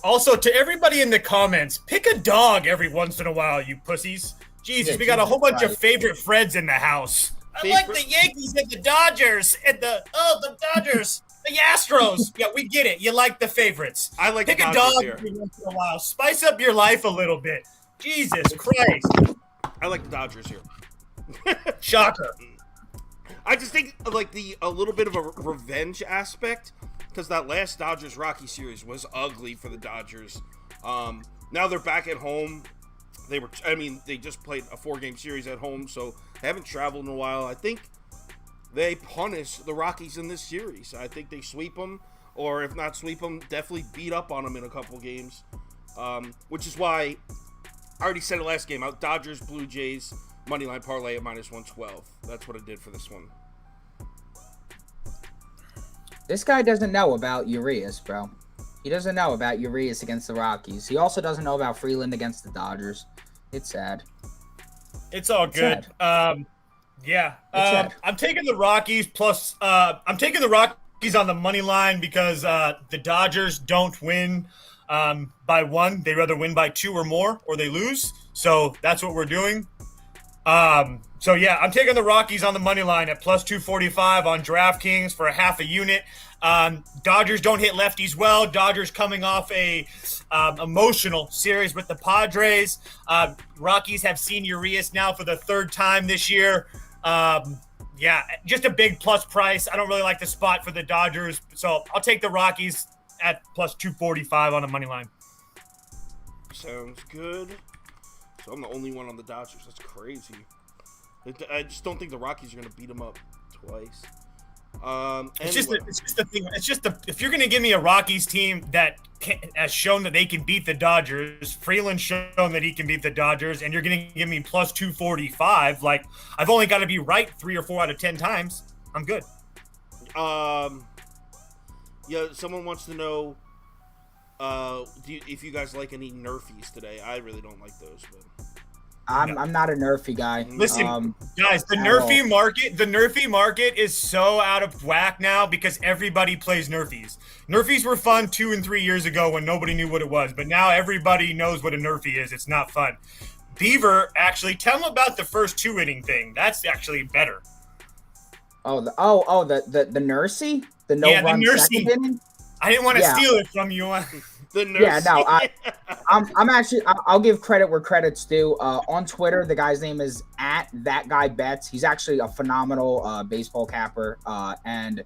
S2: Also, to everybody in the comments, pick a dog every once in a while, you pussies. Jesus, we got a whole bunch of favorite Freds in the house. I like the Yankees and the Dodgers and the Dodgers, the Astros. Yeah, we get it. You like the favorites.
S1: I like
S2: pick
S1: the
S2: a
S1: Dodgers
S2: dog
S1: here.
S2: every once in a while. Spice up your life a little bit. Jesus Christ.
S1: I like the Dodgers here.
S2: Shocker.
S1: I just think like a little bit of a revenge aspect, because that last Dodgers Rocky series was ugly for the Dodgers. Now they're back at home. They just played a 4-game series at home, so they haven't traveled in a while. I think they punish the Rockies in this series. I think they sweep them, or if not sweep them, definitely beat up on them in a couple games. Which is why I already said it last game. Dodgers, Blue Jays, moneyline parlay at minus 112. That's what I did for this one.
S3: This guy doesn't know about Urias, bro. He doesn't know about Urias against the Rockies. He also doesn't know about Freeland against the Dodgers. It's sad.
S2: It's all good. I'm taking the Rockies plus. I'm taking the Rockies on the money line because the Dodgers don't win by 1. They rather win by 2 or more, or they lose. So that's what we're doing. I'm taking the Rockies on the money line at plus 245 on DraftKings for a half a unit. Dodgers don't hit lefties well. Dodgers coming off a emotional series with the Padres. Rockies have seen Urias now for the 3rd time this year. Just a big plus price. I don't really like the spot for the Dodgers, so I'll take the Rockies at plus 245 on the money line.
S1: Sounds good. So I'm the only one on the Dodgers. That's crazy. I just don't think the Rockies are going to beat them up twice.
S2: If you're going to give me a Rockies team that has shown that they can beat the Dodgers, Freeland's shown that he can beat the Dodgers, and you're going to give me plus 245, like I've only got to be right 3 or 4 out of 10 times. I'm good.
S1: Someone wants to know if you guys like any Nerfies today. I really don't like those, but
S3: I'm not a Nerfie guy.
S2: Listen, guys, the Nerfie market is so out of whack now because everybody plays Nerfies. Nerfies were fun 2 and 3 years ago when nobody knew what it was, but now everybody knows what a Nerfie is. It's not fun. Beaver, actually, tell them about the first 2-inning thing. That's actually better.
S3: The Nursey? The no-run second inning?
S2: I didn't want to steal it from you.
S1: The Nursey.
S3: I'm actually, I'll give credit where credit's due. On Twitter, the guy's name is @ThatGuyBets. He's actually a phenomenal baseball capper. And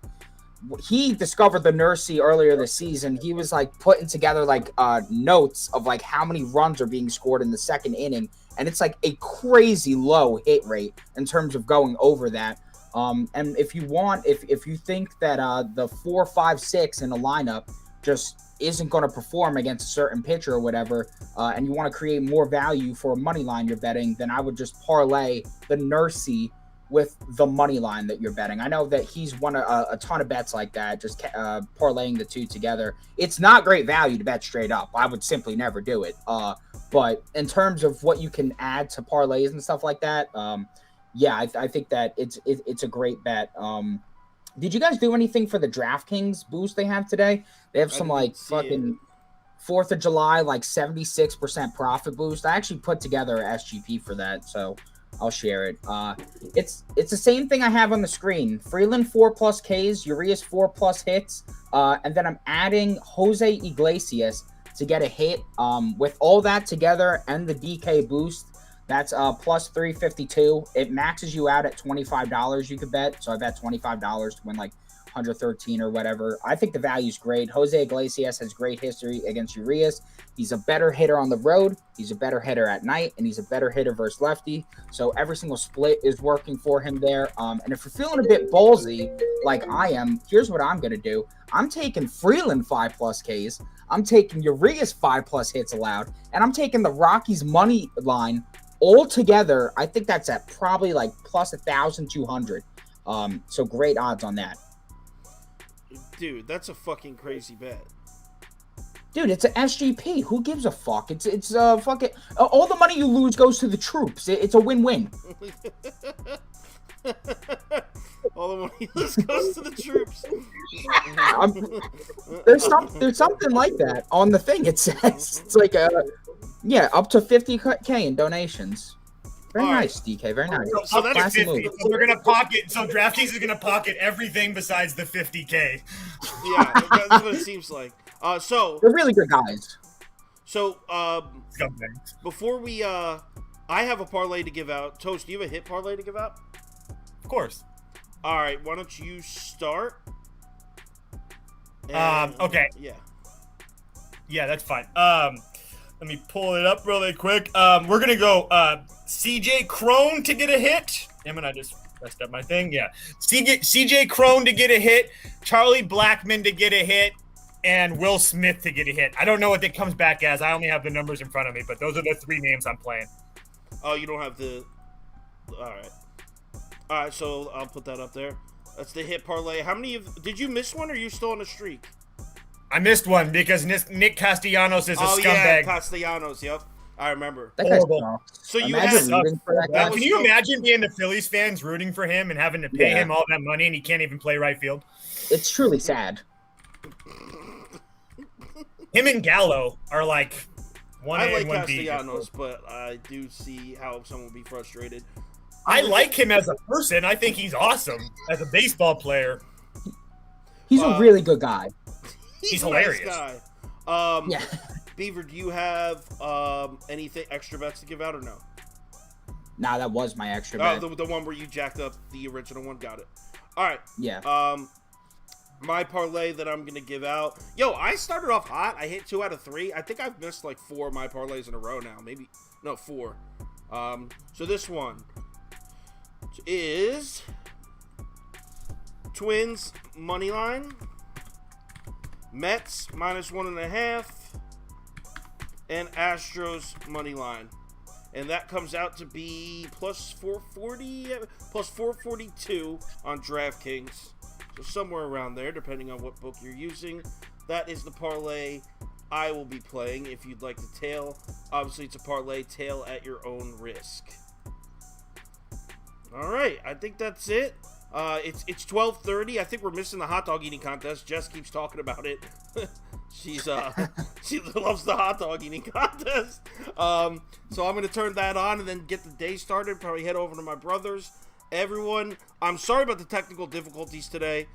S3: he discovered the Nursey earlier this season. He was like putting together like notes of like how many runs are being scored in the second inning. And it's like a crazy low hit rate in terms of going over that. And if you want, if you think that the 4, 5, 6 in a lineup just isn't going to perform against a certain pitcher or whatever, and you want to create more value for a money line you're betting, then I would just parlay the Nursey with the money line that you're betting. I know that he's won a ton of bets like that, just parlaying the two together. It's not great value to bet straight up. I would simply never do it. But in terms of what you can add to parlays and stuff like that, I think that it's a great bet. Did you guys do anything for the DraftKings boost they have today? They have some like fucking 4th of July, like 76% profit boost. I actually put together a SGP for that, so I'll share it. It's the same thing I have on the screen. Freeland 4+ Ks, Urias 4+ hits, and then I'm adding Jose Iglesias to get a hit. With all that together and the DK boost, that's plus 352. It maxes you out at $25 you could bet. So I bet $25 to win like 113 or whatever. I think the value's great. Jose Iglesias has great history against Urias. He's a better hitter on the road. He's a better hitter at night, and he's a better hitter versus lefty. So every single split is working for him there. And if you're feeling a bit ballsy like I am, here's what I'm going to do. I'm taking Freeland 5+ Ks. I'm taking Urias 5+ hits allowed, and I'm taking the Rockies money line all together. I think that's at probably like plus 1,200. So great odds on that.
S1: Dude, that's a fucking crazy bet.
S3: Dude, it's an SGP. Who gives a fuck? It's fucking all the money you lose goes to the troops. It's a win-win.
S1: All the money goes to the troops.
S3: There's something like that on the thing. It says it's like up to 50K in donations. Very nice, DK. Very nice.
S2: So that's 50. So they're gonna pocket. So DraftKings is gonna pocket everything besides the 50K.
S1: Yeah, that's what it seems like. So
S3: they're really good guys.
S1: So before we I have a parlay to give out. Toast, do you have a hit parlay to give out?
S2: Of course.
S1: All right, why don't you start?
S2: Okay. Yeah, that's fine. Let me pull it up really quick. We're gonna go CJ Crone to get a hit. Damn it, I just messed up my thing. Yeah, CJ Crone to get a hit, Charlie Blackmon to get a hit, and Will Smith to get a hit. I don't know what it comes back as. I only have the numbers in front of me, but those are the three names I'm playing.
S1: Oh, you don't have the. All right. So I'll put that up there. That's the hit parlay. How many did you miss one, or are you still on a streak?
S2: I missed one because Nick Castellanos is a scumbag.
S1: Yeah, Castellanos. Yep, I remember.
S3: That guy's sucks.
S1: So you
S2: Can you imagine being the Phillies fans rooting for him and having to pay him all that money and he can't even play right field?
S3: It's truly sad.
S2: Him and Gallo are like one A,
S1: I like
S2: one
S1: Castellanos, but I do see how someone would be frustrated.
S2: I like him as a person. I think he's awesome as a baseball player.
S3: He's a really good guy.
S2: He's hilarious.
S1: Nice guy.
S3: Yeah.
S1: Beaver, do you have anything extra bets to give out or no?
S3: Nah, that was my extra bet.
S1: The one where you jacked up the original one. Got it. All right.
S3: Yeah.
S1: My parlay that I'm gonna give out. Yo, I started off hot. I hit 2 out of 3. I think I've missed like 4 of my parlays in a row now. Maybe 4. So this one is Twins money line, Mets -1.5, and Astros money line, and that comes out to be plus 440, plus 442 on DraftKings. So somewhere around there, depending on what book you're using. That is the parlay I will be playing. If you'd like to tail, obviously it's a parlay, tail at your own risk. All right, I think that's it. It's 12:30. I think we're missing the hot dog eating contest. Jess keeps talking about it. She loves the hot dog eating contest. So I'm gonna turn that on and then get the day started. Probably head over to my brother's. Everyone, I'm sorry about the technical difficulties today.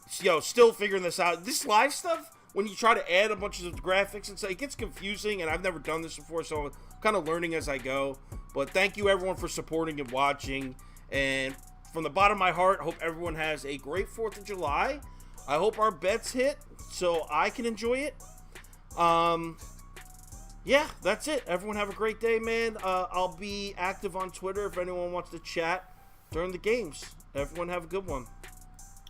S1: Still figuring this out. This live stuff, when you try to add a bunch of graphics and stuff, it gets confusing, and I've never done this before, so I'm kind of learning as I go. But thank you, everyone, for supporting and watching. And from the bottom of my heart, hope everyone has a great 4th of July. I hope our bets hit so I can enjoy it. Yeah, that's it. Everyone have a great day, man. I'll be active on Twitter if anyone wants to chat during the games. Everyone have a good one.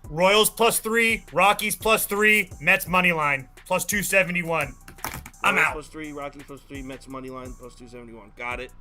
S2: Royals +3, Rockies +3, Mets money line +271. I'm out.
S1: +3, Rockies +3, Mets money line +271. Got it.